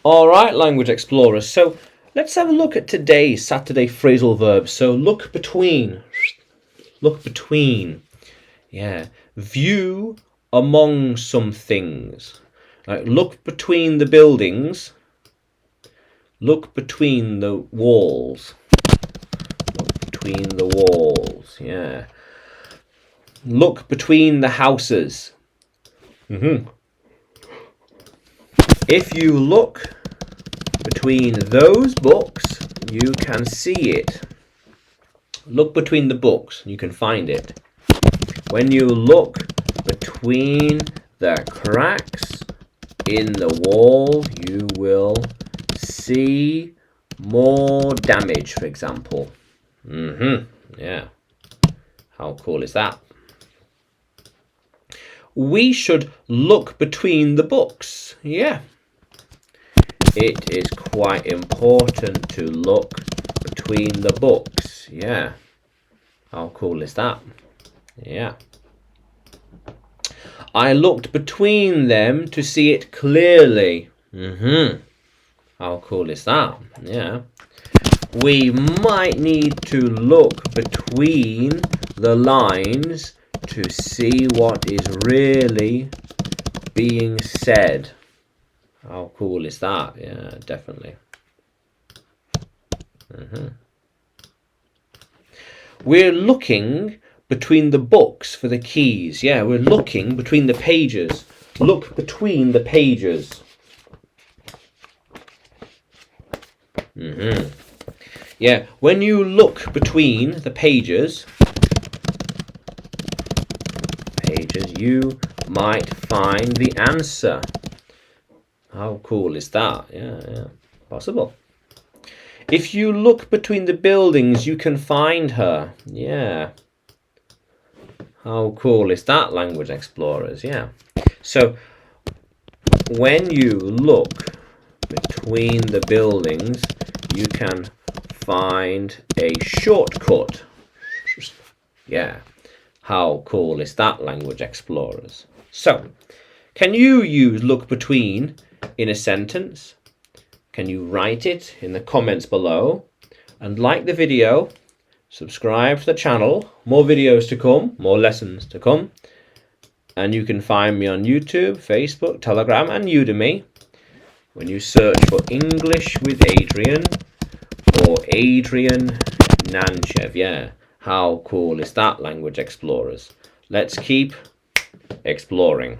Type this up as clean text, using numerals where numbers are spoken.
All right, language explorers. So let's have a look at today's Saturday phrasal verbs. So look between. Look between. Yeah. View among some things. Right. Look between the buildings. Look between the walls. Look between the walls. Yeah. Look between the houses. If you look between those books, you can see it. Look between the books, you can find it. When you look between the cracks in the wall, you will see more damage, for example. Yeah. How cool is that? We should look between the books. Yeah. It is quite important to look between the books. Yeah. How cool is that? Yeah. I looked between them to see it clearly. How cool is that? Yeah. We might need to look between the lines to see what is really being said. How cool is that? Yeah, definitely. We're looking between the books for the keys. Yeah, we're looking between the pages. Look between the pages. Yeah, when you look between the pages, you might find the answer. How cool is that? Yeah, possible. If you look between the buildings, you can find her. Yeah. How cool is that, language explorers? Yeah. So when you look between the buildings, you can find a shortcut. Yeah. How cool is that, language explorers? So, can you use look between in a sentence? Can you write it in the comments below? And like the video, subscribe to the channel. More videos to come, more lessons to come. And you can find me on YouTube, Facebook, Telegram, and Udemy when you search for English with Adrian or Adrian Nanchev. Yeah. How cool is that, language explorers? Let's keep exploring.